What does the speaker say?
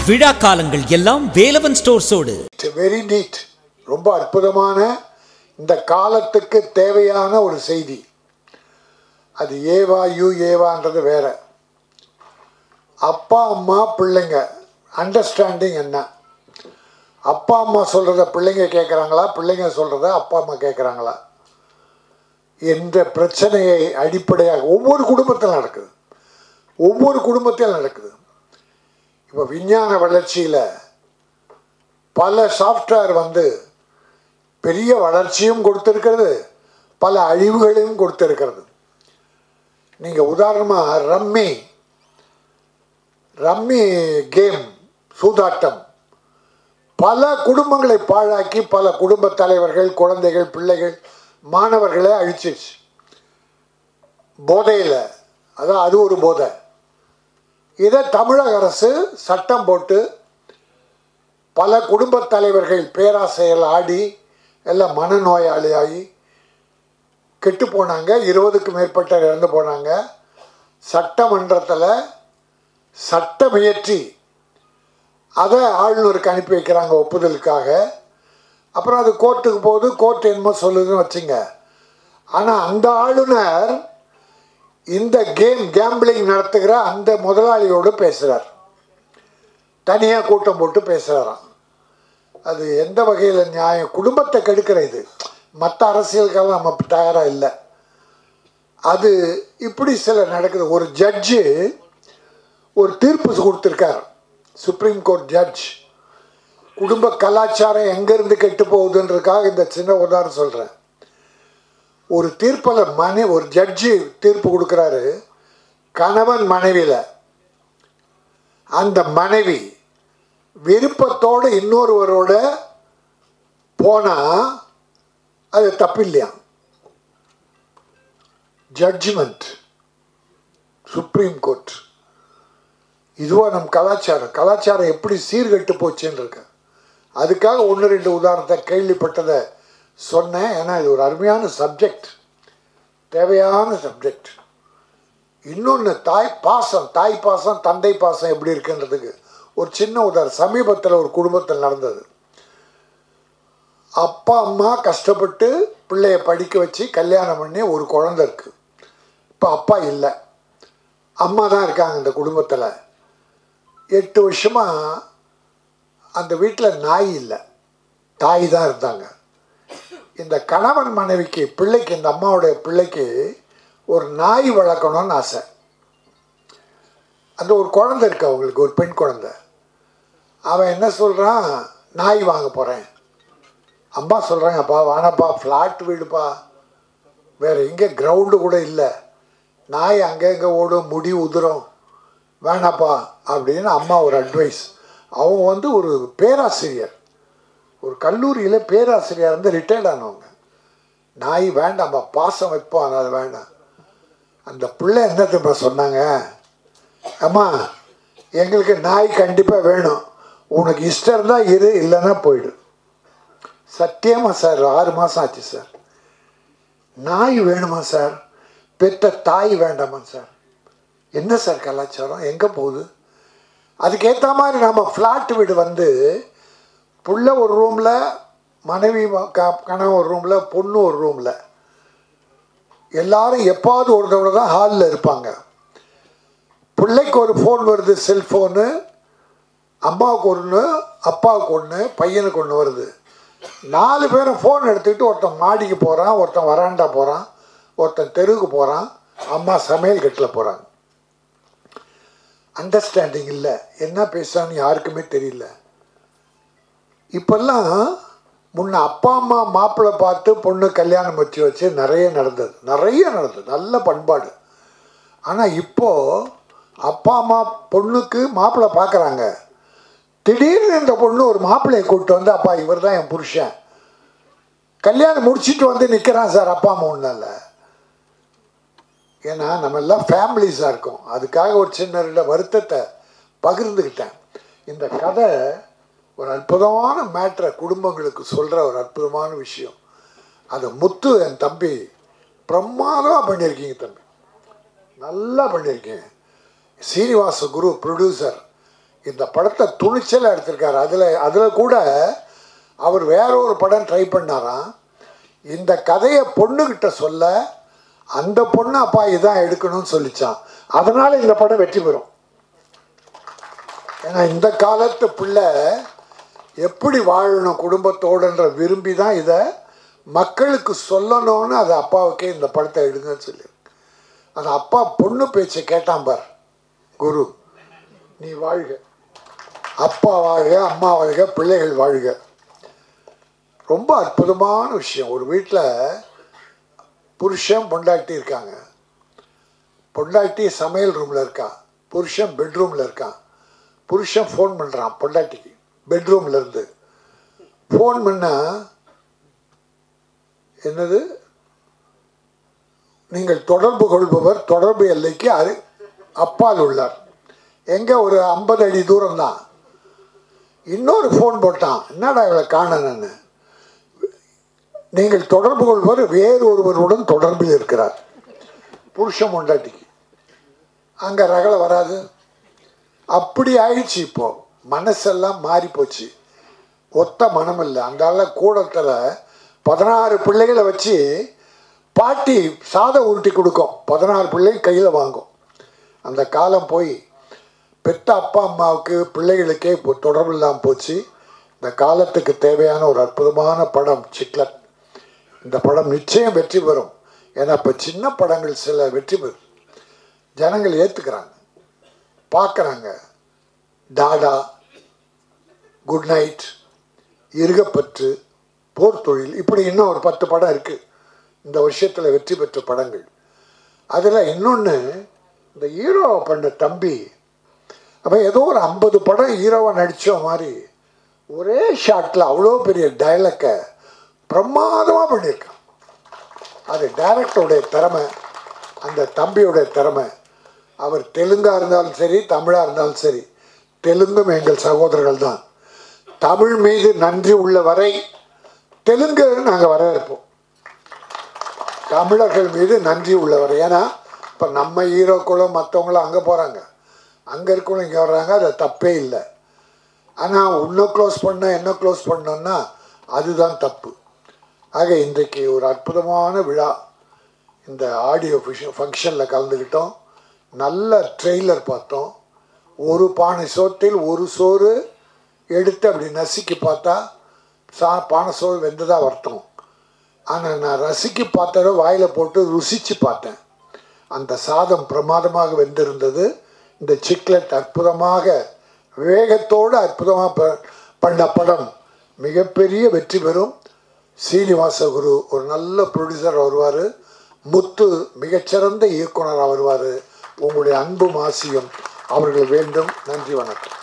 விழா காலங்கள் எல்லாம் வேலவன் ஸ்டோர்ஸோடு. வெரி நீட், ரொம்ப அற்புதமான இந்த காலத்துக்கு தேவையான ஒரு செய்தி. அது ஏவா ஏவான்றது வேற. அப்பா அம்மா பிள்ளைங்க அண்டர்ஸ்டாண்டிங் என்ன? அப்பா அம்மா சொல்கிறத பிள்ளைங்க கேட்குறாங்களா, பிள்ளைங்க சொல்கிறத அப்பா அம்மா கேட்குறாங்களா என்ற பிரச்சனையை அடிப்படையாக ஒவ்வொரு குடும்பத்தில் நடக்குது. ஒவ்வொரு குடும்பத்தில் நடக்குது. இப்போ விஞ்ஞான வளர்ச்சியில் பல சாஃப்ட்வேர் பெரிய வளர்ச்சியும் கொடுத்துருக்கிறது, பல அழிவுகளையும் கொடுத்துருக்கிறது. நீங்கள் உதாரணமாக ரம்மி கேம், சூதாட்டம் பல குடும்பங்களை பாழாக்கி பல குடும்ப தலைவர்கள், குழந்தைகள், பிள்ளைகள், மாணவர்களை அழிச்சிச்சு. போதையில் அது ஒரு போதை. இதை தமிழக அரசு சட்டம் போட்டு பல குடும்ப தலைவர்கள் பேராசையில் ஆடி எல்லாம் மனநோயாளியாகி கெட்டு போனாங்க. 20க்கும் மேற்பட்ட இறந்து போனாங்க. சட்டமன்றத்தில் சட்டம் இயற்றி அதை ஆளுநருக்கு அனுப்பி வைக்கிறாங்க ஒப்புதலுக்காக. அப்புறம் அது கோர்ட்டுக்கு போகுது, கோர்ட் என்னமோ சொல்லுதுன்னு வச்சுங்க. ஆனால் அந்த ஆளுநர் இந்த கேம்பிளிங் நடத்துகிற அந்த முதலாளியோடு பேசுகிறார், தனியாக கூட்டம் போட்டு பேசுகிறாராம். அது எந்த வகையில் நியாயம்? குடும்பத்தை கெடுக்கிற இது. மற்ற அரசியலுக்காக நம்ம தயாராக இல்லை. அது இப்படி சில நடக்குது. ஒரு ஜட்ஜு ஒரு தீர்ப்பு கொடுத்துருக்கார், சுப்ரீம் கோர்ட் ஜட்ஜ். குடும்ப கலாச்சாரம் எங்கேருந்து கெட்டு போகுதுன்றதுக்காக இந்த சின்ன உதாரணம் சொல்கிறேன். ஒரு தீர்ப்பில் ஒரு ஜட்ஜு தீர்ப்பு கொடுக்குறாரு கணவன் மனைவியில். அந்த மனைவி விருப்பத்தோடு இன்னொருவரோட போனால் அது தப்பு இல்லையா? Judgement supreme court. இதுவாக நம் கலாச்சாரம் எப்படி சீர்கெட்டு போச்சுன்னு இருக்கு. அதுக்காக 1-2 உதாரணத்தை கேள்விப்பட்டதை சொன்னேன். ஏன்னா இது ஒரு அருமையான சப்ஜெக்ட், தேவையான சப்ஜெக்ட். இன்னொன்று தாய் பாசம் தந்தை பாசம் எப்படி இருக்குன்றதுக்கு ஒரு சின்ன உதாரணம் சமீபத்தில் ஒரு குடும்பத்தில் நடந்தது. அப்பா அம்மா கஷ்டப்பட்டு பிள்ளைய படிக்க வச்சு கல்யாணம் பண்ணி ஒரு குழந்தை இருக்குது. இப்போ அப்பா இல்லை, அம்மா தான் இருக்காங்க இந்த குடும்பத்தில். 8 வருஷமாக அந்த வீட்டில் நாய் இல்லை, தாய் தான் இருந்தாங்க. இந்த கணவன் மனைவிக்கு பிள்ளைக்கு, இந்த அம்மாவுடைய பிள்ளைக்கு ஒரு நாய் வளர்க்கணும்னு ஆசை. அந்த ஒரு குழந்தை இருக்கு அவங்களுக்கு, ஒரு பெண் குழந்தை. அவன் என்ன சொல்கிறான், நாய் வாங்க போகிறேன். அம்மா சொல்கிறாங்கப்பா வானப்பா, ஃப்ளாட் வீடுப்பா, வேறு எங்கே கிரவுண்டு கூட இல்லை, நாய் அங்கே இங்கே ஓடும், முடி உதிரும், வேணாப்பா அப்படின்னு அம்மா ஒரு அட்வைஸ். அவங்க ஒரு பேராசிரியர், ஒரு கல்லூரியில் பேராசிரியர் ரிட்டையர்ட் ஆனவங்க. நாய் வேண்டாம்ப்பா, பாசம் வைப்போம், அது வேண்டாம். அந்த பிள்ளை என்ன திரும்ப சொன்னாங்க, அம்மா எங்களுக்கு நாய் கண்டிப்பாக வேணும், உனக்கு இஷ்டம் இருந்தால் இரு, இல்லைன்னா போயிடு. சத்தியமா சார், 6 மாதம் ஆச்சு சார். நாய் வேணுமா சார்? பெற்ற தாய் வேண்டாமா சார்? என்ன சார் கலாச்சாரம், எங்கே போகுது? அதுக்கேற்ற மாதிரி நம்ம ஃப்ளாட் வீடு புள்ள ஒரு ரூமில், மனைவி கணவன் ஒரு ரூமில், பொண்ணு ஒரு ரூமில், எல்லாரும் எப்பாவது ஒரு தடவை தான் ஹாலில் இருப்பாங்க. பிள்ளைக்கு ஒரு ஃபோன் வருது, செல்ஃபோனு, அம்மாவுக்கு ஒன்று, அப்பாவுக்கு ஒன்று, பையனுக்கு ஒன்று வருது. 4 பேரும் ஃபோன் எடுத்துக்கிட்டு ஒருத்தன் மாடிக்கு போகிறான், ஒருத்தன் வராண்டா போகிறான், ஒருத்தன் தெருவுக்கு போகிறான், அம்மா சமையல் கட்டில் போகிறாங்க. அண்டர்ஸ்டாண்டிங் இல்லை, என்ன பேசுகிறான்னு யாருக்குமே தெரியல. இப்போல்லாம் முன்ன அப்பா அம்மா மாப்பிள்ளை பார்த்து பொண்ணு கல்யாணம் வச்சு நிறைய நடந்தது, நல்ல பண்பாடு. ஆனால் இப்போது அப்பா அம்மா பொண்ணுக்கு மாப்பிள்ளை பார்க்குறாங்க. திடீர்னு இந்த பொண்ணு ஒரு மாப்பிள்ளையை கூப்பிட்டு அப்பா இவர் தான் என் புருஷன், கல்யாணம் முடிச்சுட்டு நிற்கிறான் சார். அப்பா அம்மா ஒன்றும் இல்லை. ஏன்னா நம்ம எல்லாம் ஃபேமிலிஸாக இருக்கோம். அதுக்காக ஒரு சின்ன வருத்தத்தை பகிர்ந்துக்கிட்டேன். இந்த கதை ஒரு அற்புதமான மேட்ரை குடும்பங்களுக்கு சொல்கிற ஒரு அற்புதமான விஷயம். அதை முத்து என் தம்பி பிரமாதமாக பண்ணியிருக்கீங்க தம்பி, நல்லா பண்ணியிருக்கீங்க. சீனிவாச குரு ப்ரொடியூசர், இந்த படத்தை துணிச்சலாக எடுத்திருக்காரு. அதில் கூட அவர் வேற ஒரு படம் ட்ரை பண்ணாராம். இந்த கதையை பொண்ணுக்கிட்ட சொல்ல அந்த பொண்ணு அப்பா இதான் எடுக்கணும்னு சொல்லிச்சான். அதனால் இந்த படம் வெற்றி பெறும். ஏன்னா இந்த காலத்து பிள்ளை எப்படி வாழணும் குடும்பத்தோடுன்ற விரும்பி தான் இதை மக்களுக்கு சொல்லணும்னு அது அப்பாவுக்கே இந்த படத்தை எடுங்கன்னு சொல்லியிருக்கு. அந்த அப்பா பொண்ணு பேச்சை கேட்டான் பார், குரு நீ வாழ்க, அப்பா வாழ்க, அம்மா வாழ்க, பிள்ளைகள் வாழ்க. ரொம்ப அற்புதமான விஷயம். ஒரு வீட்டில் புருஷன் பொண்டாட்டி இருக்காங்க. பொண்டாட்டி சமையல் ரூமில் இருக்கான், புருஷன் பெட்ரூமில் இருக்கான். புருஷன் ஃபோன் பண்ணுறான் பொண்டாட்டிக்கு பெட்ரூம்லேருந்து. ஃபோன் பண்ணால் என்னது, நீங்கள் தொடர்பு கொள்பவர் தொடர்பு எல்லைக்கு அப்பால் உள்ளார். எங்கே ஒரு 50 அடி தூரம் தான். இன்னொரு ஃபோன் போட்டான், என்னடா இவளை காணன்னு. நீங்கள் தொடர்பு கொள்பவர் வேறு ஒருவருடன் தொடர்பில் இருக்கிறார். புருஷன் பொண்டாட்டிக்கு அங்கே ரகலை வராது. அப்படி ஆயிடுச்சு. இப்போது மனசெல்லாம் மாறி போச்சு. ஒத்த மனம் இல்லை. அந்த கூடத்தில் 16 பிள்ளைகளை வச்சு பாட்டி சாதம் உருட்டி கொடுக்கும். 16 பிள்ளை கையில் வாங்கும். அந்த காலம் போய் பெற்ற அப்பா அம்மாவுக்கு பிள்ளைகளுக்கே இப்போ தொடர்பு இல்லாமல் போச்சு. இந்த காலத்துக்கு தேவையான ஒரு அற்புதமான படம் சிக்லட். இந்த படம் நிச்சயம் வெற்றி பெறும். ஏன்னா இப்போ சின்ன படங்கள் சில வெற்றி பெறும், ஜனங்கள் ஏற்றுக்கிறாங்க, பார்க்குறாங்க. டாடா, குட் நைட், இருகப்பற்று, போர் தொழில், இப்படி இன்னும் ஒரு 10 படம் இருக்குது இந்த வருஷத்தில் வெற்றி பெற்ற படங்கள். அதில் இன்னொன்று, இந்த ஹீரோவை பண்ண தம்பி அப்போ ஏதோ ஒரு 50 படம் ஹீரோவை நடித்த மாதிரி ஒரே ஷாட்டில் அவ்வளோ பெரிய டைலாக்கை பிரமாதமாக பண்ணியிருக்கான். அது டைரக்டருடைய திறமை, அந்த தம்பியுடைய திறமை. அவர் தெலுங்காக இருந்தாலும் சரி, தமிழாக இருந்தாலும் சரி, தெலுங்கும் எங்கள் சகோதரர்கள் தான். தமிழ் மீது நன்றி உள்ள வரை தெலுங்கு நாங்கள் வரவேற்போம். தமிழர்கள் மீது நன்றி உள்ளவர். ஏன்னா இப்போ நம்ம ஹீரோக்களும் மற்றவங்களும் அங்கே போகிறாங்க, அங்கே இருக்கவங்களும் இங்கே வர்றாங்க, அது தப்பே இல்லை. ஆனால் இன்னும் க்ளோஸ் பண்ண என்ன க்ளோஸ் பண்ணோன்னா அதுதான் தப்பு. ஆக இன்றைக்கு ஒரு அற்புதமான விழா. இந்த ஆடியோ ஃபங்க்ஷனில் கலந்துக்கிட்டோம். நல்ல ட்ரெய்லர் பார்த்தோம். ஒரு பானை சோற்றில் ஒரு சோறு எடுத்து அப்படி நசுக்கி பார்த்தா பானை சோறு வெந்ததாக வருத்தம். ஆனால் நான் ரசிக்கு பார்த்ததை வாயில் போட்டு ருசித்து பார்த்தேன். அந்த சாதம் பிரமாதமாக வெந்திருந்தது. இந்த சிக்லெட் அற்புதமாக வேகத்தோடு அற்புதமாக பண்ண படம் மிகப்பெரிய வெற்றி பெறும். சீனிவாச குரு ஒரு நல்ல ப்ரொடியூசர் வருவார். முத்து மிகச்சிறந்த இயக்குனராக வருவார். உங்களுடைய அன்பும் ஆசியும் அவர்கள் வேண்டும். நன்றி, வணக்கம்.